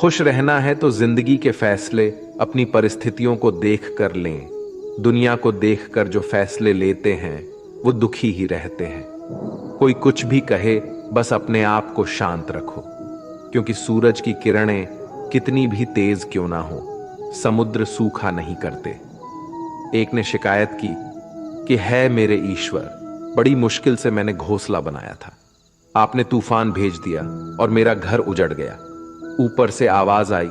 खुश रहना है तो जिंदगी के फैसले अपनी परिस्थितियों को देख कर लें। दुनिया को देखकर जो फैसले लेते हैं वो दुखी ही रहते हैं। कोई कुछ भी कहे, बस अपने आप को शांत रखो, क्योंकि सूरज की किरणें कितनी भी तेज क्यों ना हो, समुद्र सूखा नहीं करते। एक ने शिकायत की कि है मेरे ईश्वर, बड़ी मुश्किल से मैंने घोंसला बनाया था, आपने तूफान भेज दिया और मेरा घर उजड़ गया। ऊपर से आवाज आई,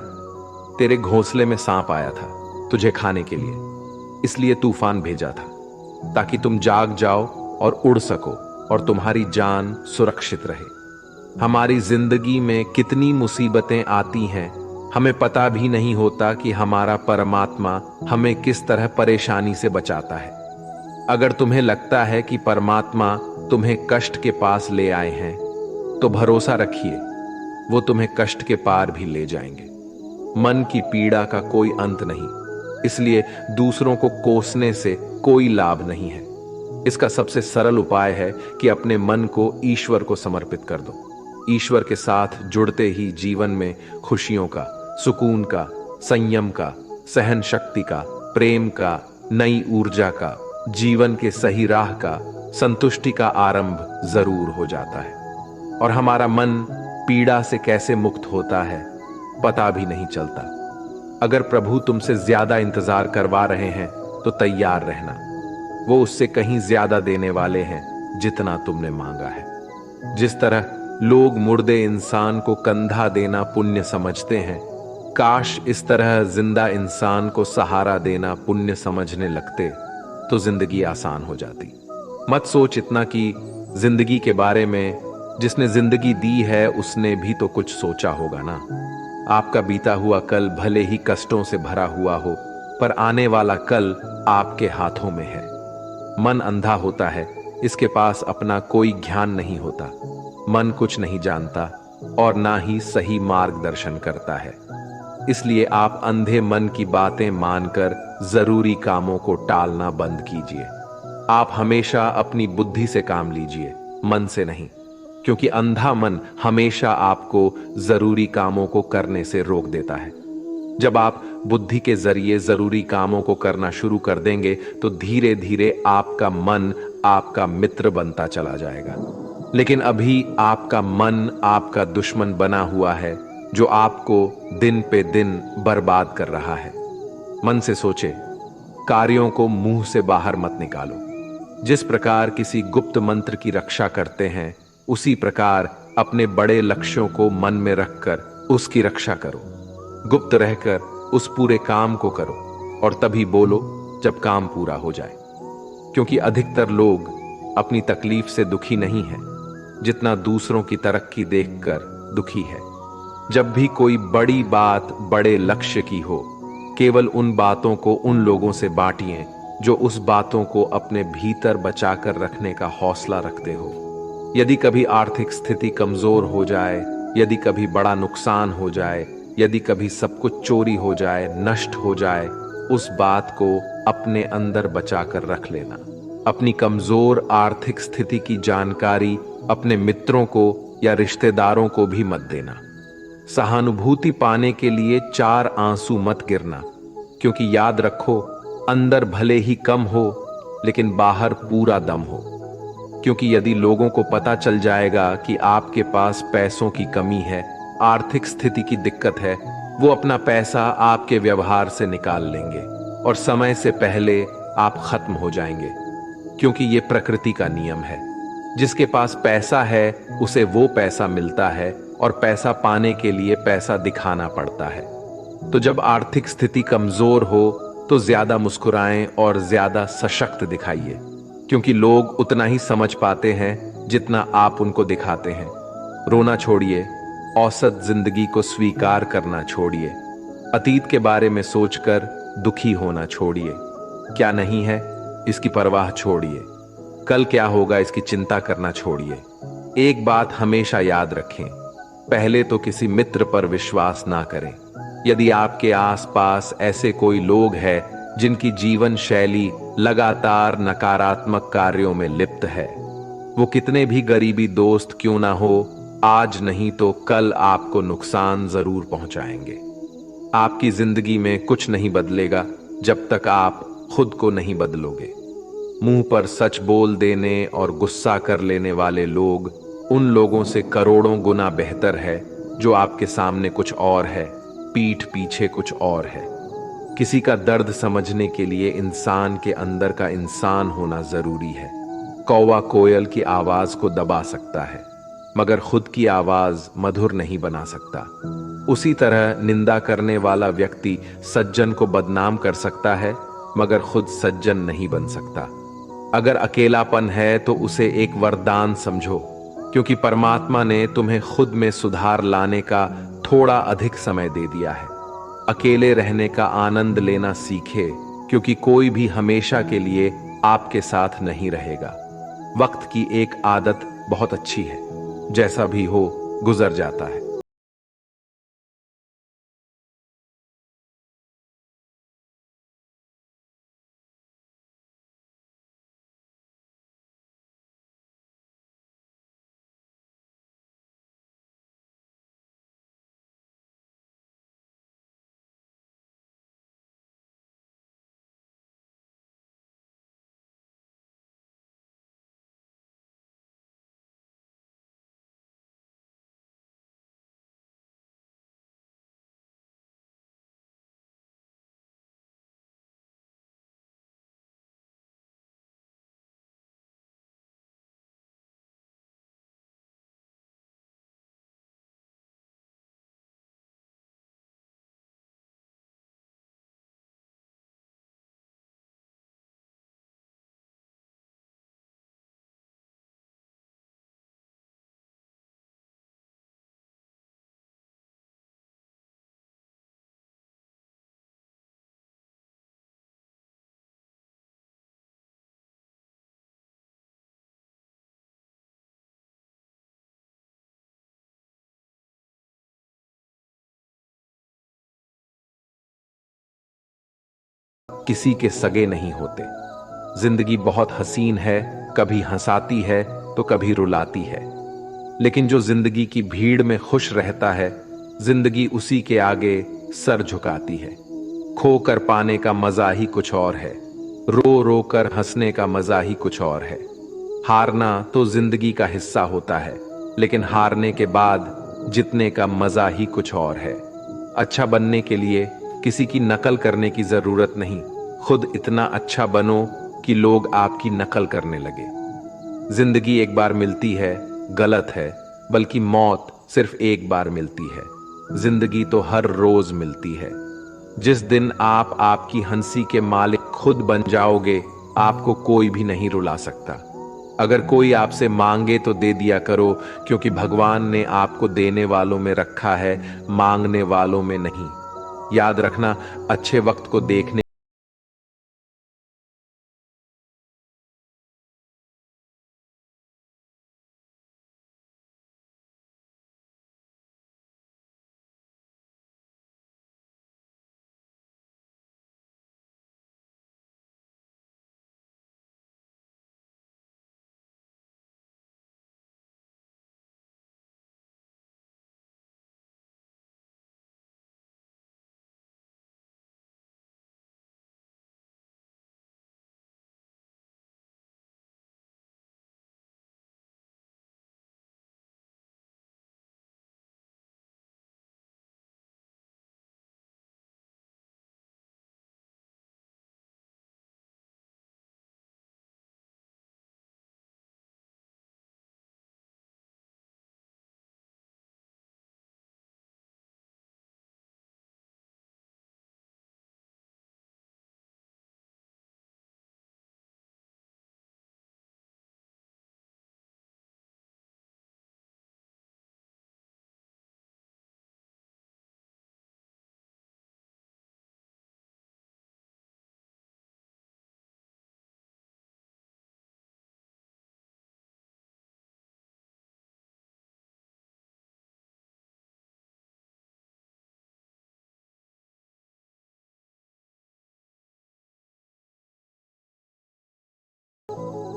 तेरे घोंसले में सांप आया था तुझे खाने के लिए, इसलिए तूफान भेजा था, ताकि तुम जाग जाओ और उड़ सको और तुम्हारी जान सुरक्षित रहे। हमारी जिंदगी में कितनी मुसीबतें आती हैं, हमें पता भी नहीं होता कि हमारा परमात्मा हमें किस तरह परेशानी से बचाता है। अगर तुम्हें लगता है कि परमात्मा तुम्हें कष्ट के पास ले आए हैं, तो भरोसा रखिए वो तुम्हें कष्ट के पार भी ले जाएंगे। मन की पीड़ा का कोई अंत नहीं, इसलिए दूसरों को कोसने से कोई लाभ नहीं है। इसका सबसे सरल उपाय है कि अपने मन को ईश्वर को समर्पित कर दो। ईश्वर के साथ जुड़ते ही जीवन में खुशियों का, सुकून का, संयम का, सहन शक्ति का, प्रेम का, नई ऊर्जा का, जीवन के सही राह का, संतुष्टि का आरंभ जरूर हो जाता है। और हमारा मन पीड़ा से कैसे मुक्त होता है पता भी नहीं चलता। अगर प्रभु तुमसे ज्यादा इंतजार करवा रहे हैं तो तैयार रहना, वो उससे कहीं ज्यादा देने वाले हैं जितना तुमने मांगा है। जिस तरह लोग मुर्दे इंसान को कंधा देना पुण्य समझते हैं, काश इस तरह जिंदा इंसान को सहारा देना पुण्य समझने लगते तो जिंदगी आसान हो जाती। मत सोच इतना कि जिंदगी के बारे में, जिसने जिंदगी दी है उसने भी तो कुछ सोचा होगा ना। आपका बीता हुआ कल भले ही कष्टों से भरा हुआ हो, पर आने वाला कल आपके हाथों में है। मन अंधा होता है, इसके पास अपना कोई ज्ञान नहीं होता। मन कुछ नहीं जानता और ना ही सही मार्गदर्शन करता है। इसलिए आप अंधे मन की बातें मानकर जरूरी कामों को टालना बंद कीजिए। आप हमेशा अपनी बुद्धि से काम लीजिए, मन से नहीं, क्योंकि अंधा मन हमेशा आपको जरूरी कामों को करने से रोक देता है। जब आप बुद्धि के जरिए जरूरी कामों को करना शुरू कर देंगे तो धीरे धीरे आपका मन आपका मित्र बनता चला जाएगा। लेकिन अभी आपका मन आपका दुश्मन बना हुआ है, जो आपको दिन पे दिन बर्बाद कर रहा है। मन से सोचे, कार्यों को मुंह से बाहर मत निकालो। जिस प्रकार किसी गुप्त मंत्र की रक्षा करते हैं, उसी प्रकार अपने बड़े लक्ष्यों को मन में रखकर उसकी रक्षा करो। गुप्त रहकर उस पूरे काम को करो और तभी बोलो जब काम पूरा हो जाए। क्योंकि अधिकतर लोग अपनी तकलीफ से दुखी नहीं हैं, जितना दूसरों की तरक्की देखकर दुखी है। जब भी कोई बड़ी बात बड़े लक्ष्य की हो, केवल उन बातों को उन लोगों से बांटिए जो उस बातों को अपने भीतर बचाकर रखने का हौसला रखते हो। यदि कभी आर्थिक स्थिति कमजोर हो जाए, यदि कभी बड़ा नुकसान हो जाए, यदि कभी सब कुछ चोरी हो जाए, नष्ट हो जाए, उस बात को अपने अंदर बचाकर रख लेना। अपनी कमजोर आर्थिक स्थिति की जानकारी अपने मित्रों को या रिश्तेदारों को भी मत देना। सहानुभूति पाने के लिए 4 आंसू मत गिरना, क्योंकि याद रखो, अंदर भले ही कम हो लेकिन बाहर पूरा दम हो। क्योंकि यदि लोगों को पता चल जाएगा कि आपके पास पैसों की कमी है, आर्थिक स्थिति की दिक्कत है, वो अपना पैसा आपके व्यवहार से निकाल लेंगे और समय से पहले आप खत्म हो जाएंगे। क्योंकि ये प्रकृति का नियम है, जिसके पास पैसा है उसे वो पैसा मिलता है और पैसा पाने के लिए पैसा दिखाना पड़ता है। तो जब आर्थिक स्थिति कमजोर हो तो ज्यादा मुस्कुराएं और ज्यादा सशक्त दिखाइए, क्योंकि लोग उतना ही समझ पाते हैं जितना आप उनको दिखाते हैं। रोना छोड़िए, औसत जिंदगी को स्वीकार करना छोड़िए, अतीत के बारे में सोचकर दुखी होना छोड़िए। क्या नहीं है इसकी परवाह छोड़िए, कल क्या होगा इसकी चिंता करना छोड़िए। एक बात हमेशा याद रखें, पहले तो किसी मित्र पर विश्वास ना करें। यदि आपके आसपास ऐसे कोई लोग हैं जिनकी जीवन शैली लगातार नकारात्मक कार्यों में लिप्त है, वो कितने भी गरीबी दोस्त क्यों ना हो, आज नहीं तो कल आपको नुकसान जरूर पहुंचाएंगे। आपकी जिंदगी में कुछ नहीं बदलेगा जब तक आप खुद को नहीं बदलोगे। मुंह पर सच बोल देने और गुस्सा कर लेने वाले लोग उन लोगों से करोड़ों गुना बेहतर है जो आपके सामने कुछ और है, पीठ पीछे कुछ और है। किसी का दर्द समझने के लिए इंसान के अंदर का इंसान होना जरूरी है। कौवा कोयल की आवाज को दबा सकता है, मगर खुद की आवाज मधुर नहीं बना सकता। उसी तरह निंदा करने वाला व्यक्ति सज्जन को बदनाम कर सकता है, मगर खुद सज्जन नहीं बन सकता। अगर अकेलापन है तो उसे एक वरदान समझो, क्योंकि परमात्मा ने तुम्हें खुद में सुधार लाने का थोड़ा अधिक समय दे दिया है। अकेले रहने का आनंद लेना सीखे, क्योंकि कोई भी हमेशा के लिए आपके साथ नहीं रहेगा। वक्त की एक आदत बहुत अच्छी है, जैसा भी हो गुजर जाता है। किसी के सगे नहीं होते। जिंदगी बहुत हसीन है, कभी हंसाती है तो कभी रुलाती है। लेकिन जो जिंदगी की भीड़ में खुश रहता है, जिंदगी उसी के आगे सर झुकाती है। खो कर पाने का मजा ही कुछ और है, रो रो कर हंसने का मजा ही कुछ और है। हारना तो जिंदगी का हिस्सा होता है, लेकिन हारने के बाद जीतने का मजा ही कुछ और है। अच्छा बनने के लिए किसी की नकल करने की जरूरत नहीं, खुद इतना अच्छा बनो कि लोग आपकी नकल करने लगे। जिंदगी एक बार मिलती है, गलत है, बल्कि मौत सिर्फ एक बार मिलती है। जिंदगी तो हर रोज मिलती है। जिस दिन आप आपकी हंसी के मालिक खुद बन जाओगे, आपको कोई भी नहीं रुला सकता। अगर कोई आपसे मांगे तो दे दिया करो, क्योंकि भगवान ने आपको देने वालों में रखा है, मांगने वालों में नहीं। याद रखना, अच्छे वक्त को देखने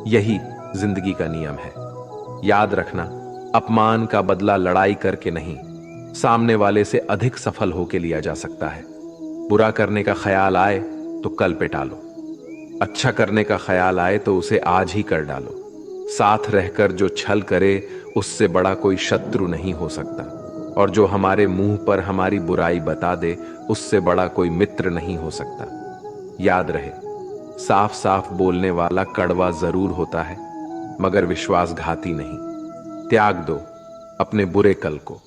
यही जिंदगी का नियम है। याद रखना, अपमान का बदला लड़ाई करके नहीं, सामने वाले से अधिक सफल होके लिया जा सकता है। बुरा करने का ख्याल आए तो कल पे टालो, अच्छा करने का ख्याल आए तो उसे आज ही कर डालो। साथ रहकर जो छल करे उससे बड़ा कोई शत्रु नहीं हो सकता, और जो हमारे मुंह पर हमारी बुराई बता दे उससे बड़ा कोई मित्र नहीं हो सकता। याद रहे, साफ साफ बोलने वाला कड़वा जरूर होता है मगर विश्वासघाती नहीं। त्याग दो अपने बुरे कल को,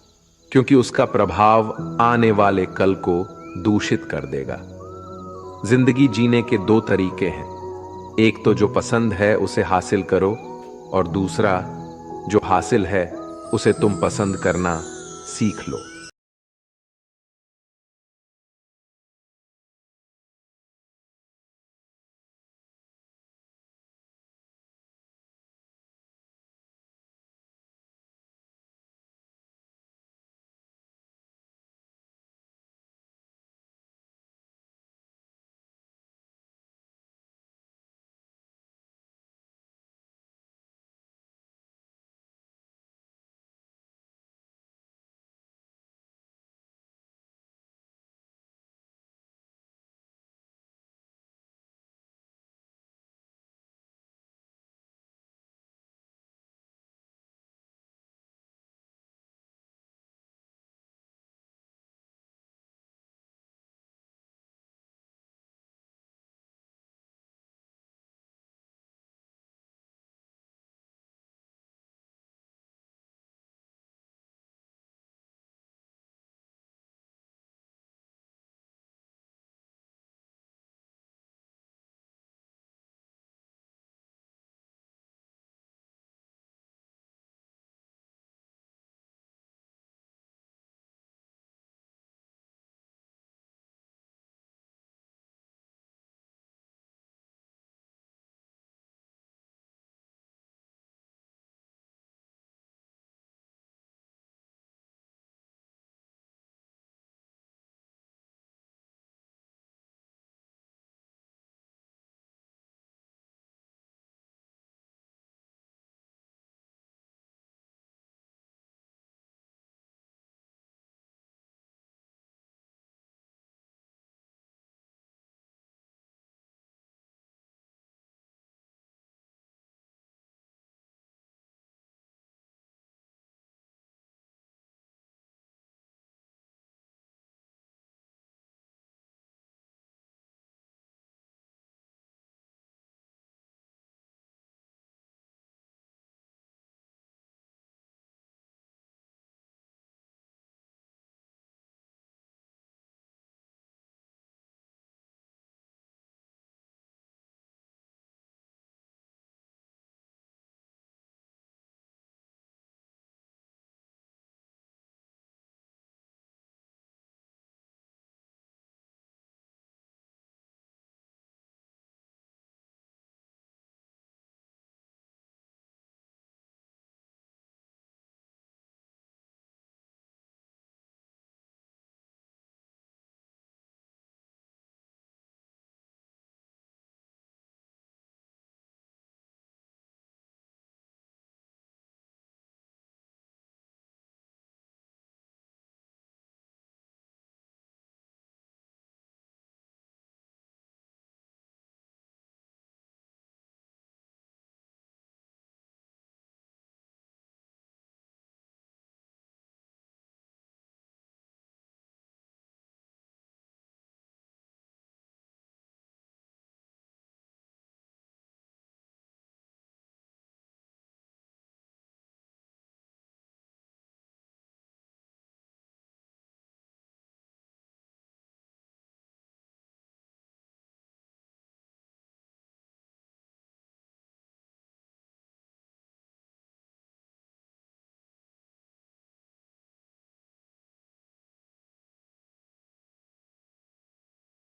क्योंकि उसका प्रभाव आने वाले कल को दूषित कर देगा। जिंदगी जीने के दो तरीके हैं, एक तो जो पसंद है उसे हासिल करो, और दूसरा जो हासिल है उसे तुम पसंद करना सीख लो।